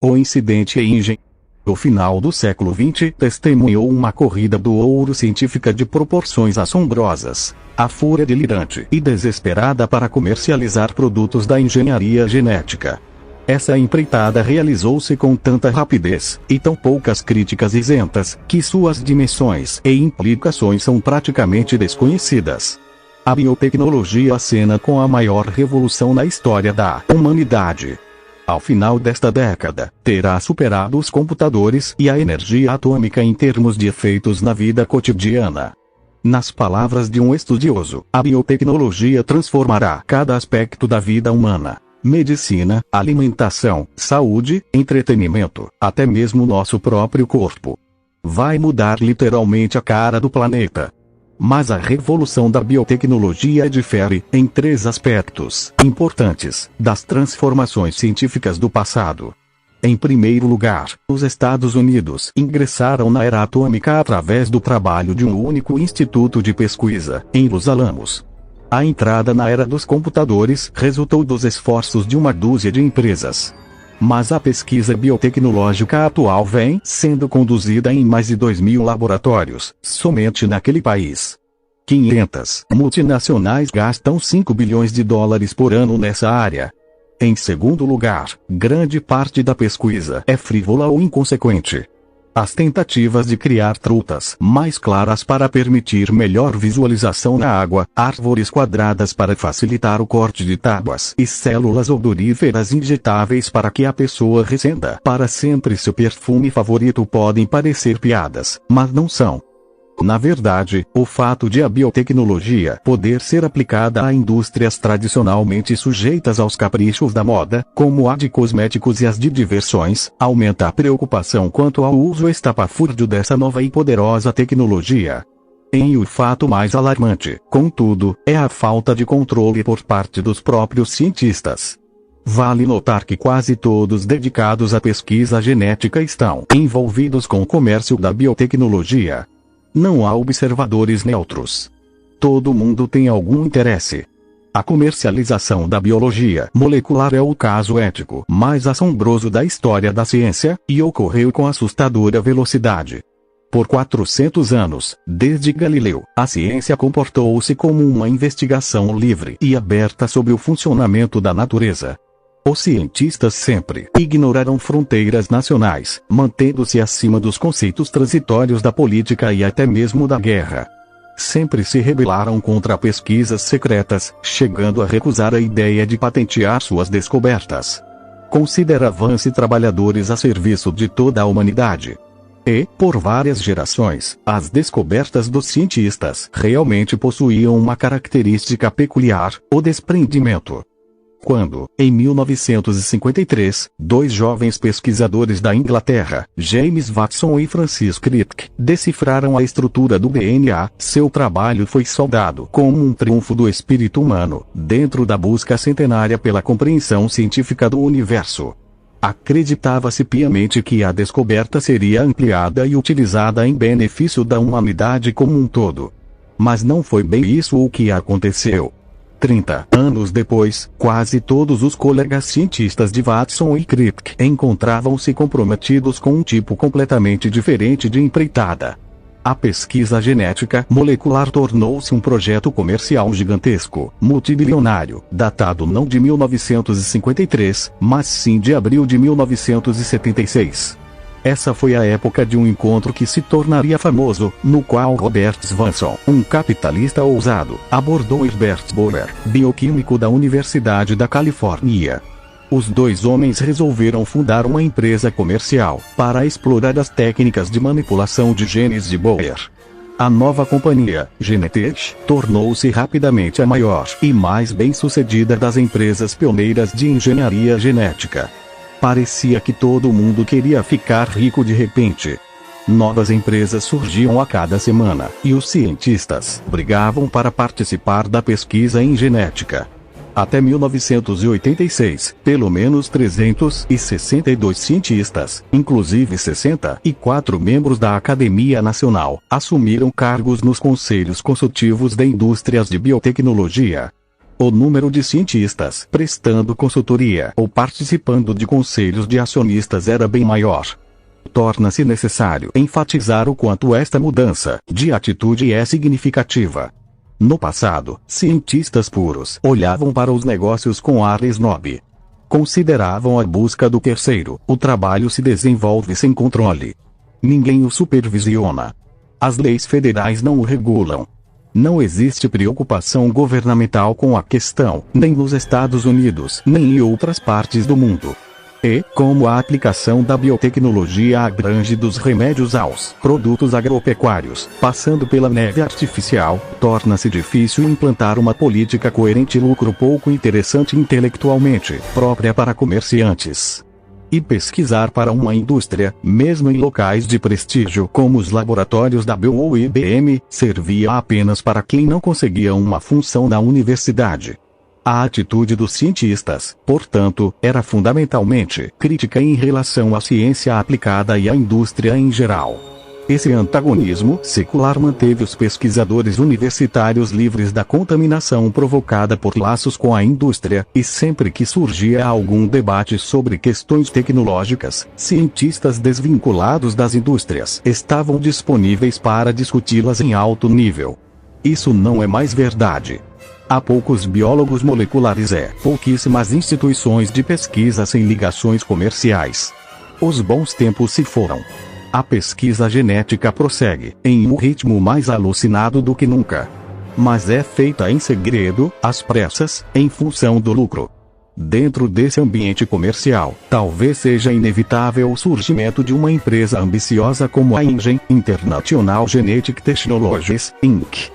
O incidente em engenharia no final do século XX testemunhou uma corrida do ouro científica de proporções assombrosas. A fúria delirante e desesperada para comercializar produtos da engenharia genética. Essa empreitada realizou-se com tanta rapidez, e tão poucas críticas isentas, que suas dimensões e implicações são praticamente desconhecidas. A biotecnologia acena com a maior revolução na história da humanidade. Ao final desta década, terá superado os computadores e a energia atômica em termos de efeitos na vida cotidiana. Nas palavras de um estudioso, a biotecnologia transformará cada aspecto da vida humana. Medicina, alimentação, saúde, entretenimento, até mesmo nosso próprio corpo. Vai mudar literalmente a cara do planeta. Mas a revolução da biotecnologia difere, em 3 aspectos importantes, das transformações científicas do passado. Em primeiro lugar, os Estados Unidos ingressaram na era atômica através do trabalho de um único instituto de pesquisa, em Los Alamos. A entrada na era dos computadores resultou dos esforços de uma dúzia de empresas. Mas a pesquisa biotecnológica atual vem sendo conduzida em mais de 2.000 laboratórios, somente naquele país. 500 multinacionais gastam 5 bilhões de dólares por ano nessa área. Em segundo lugar, grande parte da pesquisa é frívola ou inconsequente. As tentativas de criar trutas mais claras para permitir melhor visualização na água, árvores quadradas para facilitar o corte de tábuas e células odoríferas injetáveis para que a pessoa recenda para sempre seu perfume favorito podem parecer piadas, mas não são. Na verdade, o fato de a biotecnologia poder ser aplicada a indústrias tradicionalmente sujeitas aos caprichos da moda, como a de cosméticos e as de diversões, aumenta a preocupação quanto ao uso estapafúrdio dessa nova e poderosa tecnologia. O fato mais alarmante, contudo, é a falta de controle por parte dos próprios cientistas. Vale notar que quase todos dedicados à pesquisa genética estão envolvidos com o comércio da biotecnologia. Não há observadores neutros. Todo mundo tem algum interesse. A comercialização da biologia molecular é o caso ético mais assombroso da história da ciência, e ocorreu com assustadora velocidade. Por 400 anos, desde Galileu, a ciência comportou-se como uma investigação livre e aberta sobre o funcionamento da natureza. Os cientistas sempre ignoraram fronteiras nacionais, mantendo-se acima dos conceitos transitórios da política e até mesmo da guerra. Sempre se rebelaram contra pesquisas secretas, chegando a recusar a ideia de patentear suas descobertas. Consideravam-se trabalhadores a serviço de toda a humanidade. E, por várias gerações, as descobertas dos cientistas realmente possuíam uma característica peculiar: o desprendimento. Quando, em 1953, 2 jovens pesquisadores da Inglaterra, James Watson e Francis Crick, decifraram a estrutura do DNA, seu trabalho foi saudado como um triunfo do espírito humano, dentro da busca centenária pela compreensão científica do universo. Acreditava-se piamente que a descoberta seria ampliada e utilizada em benefício da humanidade como um todo. Mas não foi bem isso o que aconteceu. 30 anos depois, quase todos os colegas cientistas de Watson e Crick encontravam-se comprometidos com um tipo completamente diferente de empreitada. A pesquisa genética molecular tornou-se um projeto comercial gigantesco, multibilionário, datado não de 1953, mas sim de abril de 1976. Essa foi a época de um encontro que se tornaria famoso, no qual Robert Swanson, um capitalista ousado, abordou Herbert Borer, bioquímico da Universidade da Califórnia. Os 2 homens resolveram fundar uma empresa comercial, para explorar as técnicas de manipulação de genes de Borer. A nova companhia, Genentech, tornou-se rapidamente a maior e mais bem-sucedida das empresas pioneiras de engenharia genética. Parecia que todo mundo queria ficar rico de repente. Novas empresas surgiam a cada semana, e os cientistas brigavam para participar da pesquisa em genética. Até 1986, pelo menos 362 cientistas, inclusive 64 membros da Academia Nacional, assumiram cargos nos conselhos consultivos de indústrias de biotecnologia. O número de cientistas prestando consultoria ou participando de conselhos de acionistas era bem maior. Torna-se necessário enfatizar o quanto esta mudança de atitude é significativa. No passado, cientistas puros olhavam para os negócios com ar snob. Consideravam a busca do terceiro, o trabalho se desenvolve sem controle. Ninguém o supervisiona. As leis federais não o regulam. Não existe preocupação governamental com a questão, nem nos Estados Unidos, nem em outras partes do mundo. E, como a aplicação da biotecnologia abrange dos remédios aos produtos agropecuários, passando pela neve artificial, torna-se difícil implantar uma política coerente e lucro pouco interessante intelectualmente, própria para comerciantes. E pesquisar para uma indústria, mesmo em locais de prestígio como os laboratórios da Bill ou IBM, servia apenas para quem não conseguia uma função na universidade. A atitude dos cientistas, portanto, era fundamentalmente crítica em relação à ciência aplicada e à indústria em geral. Esse antagonismo secular manteve os pesquisadores universitários livres da contaminação provocada por laços com a indústria, e sempre que surgia algum debate sobre questões tecnológicas, cientistas desvinculados das indústrias estavam disponíveis para discuti-las em alto nível. Isso não é mais verdade. Há poucos biólogos moleculares e pouquíssimas instituições de pesquisa sem ligações comerciais. Os bons tempos se foram. A pesquisa genética prossegue, em um ritmo mais alucinado do que nunca. Mas é feita em segredo, às pressas, em função do lucro. Dentro desse ambiente comercial, talvez seja inevitável o surgimento de uma empresa ambiciosa como a InGen, International Genetic Technologies, Inc.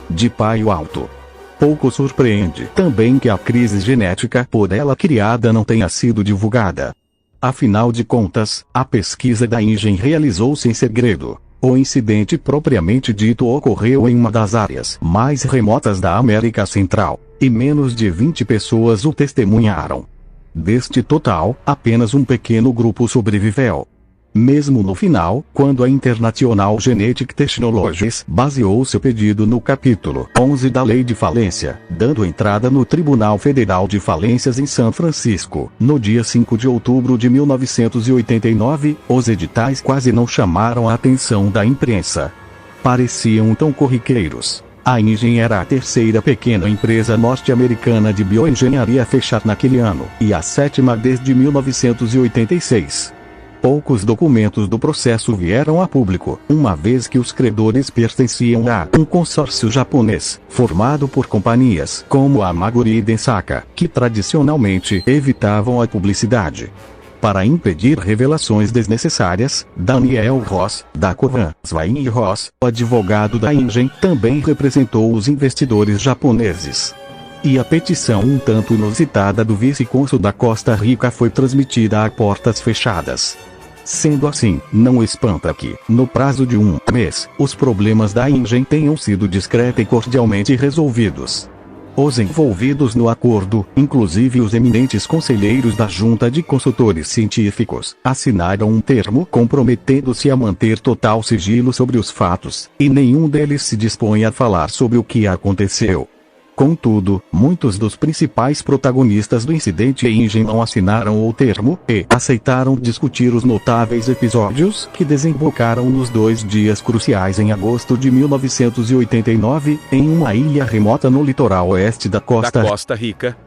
De Palo Alto. Pouco surpreende também que a crise genética por ela criada não tenha sido divulgada. Afinal de contas, a pesquisa da InGen realizou-se em segredo. O incidente propriamente dito ocorreu em uma das áreas mais remotas da América Central, e menos de 20 pessoas o testemunharam. Deste total, apenas um pequeno grupo sobreviveu. Mesmo no final, quando a International Genetic Technologies baseou seu pedido no capítulo 11 da Lei de Falência, dando entrada no Tribunal Federal de Falências em São Francisco, no dia 5 de outubro de 1989, os editais quase não chamaram a atenção da imprensa. Pareciam tão corriqueiros. A InGen era a terceira pequena empresa norte-americana de bioengenharia a fechar naquele ano, e a sétima desde 1986. Poucos documentos do processo vieram a público, uma vez que os credores pertenciam a um consórcio japonês, formado por companhias como a Maguri e Densaka, que tradicionalmente evitavam a publicidade. Para impedir revelações desnecessárias, Daniel Ross, da Kovan Swain Ross, o advogado da InGen, também representou os investidores japoneses. E a petição um tanto inusitada do vice-cônsul da Costa Rica foi transmitida a portas fechadas. Sendo assim, não espanta que, no prazo de um mês, os problemas da InGen tenham sido discreta e cordialmente resolvidos. Os envolvidos no acordo, inclusive os eminentes conselheiros da Junta de Consultores Científicos, assinaram um termo comprometendo-se a manter total sigilo sobre os fatos, e nenhum deles se dispõe a falar sobre o que aconteceu. Contudo, muitos dos principais protagonistas do incidente InGen não assinaram o termo, e aceitaram discutir os notáveis episódios que desembocaram nos 2 dias cruciais em agosto de 1989, em uma ilha remota no litoral oeste da Costa Rica.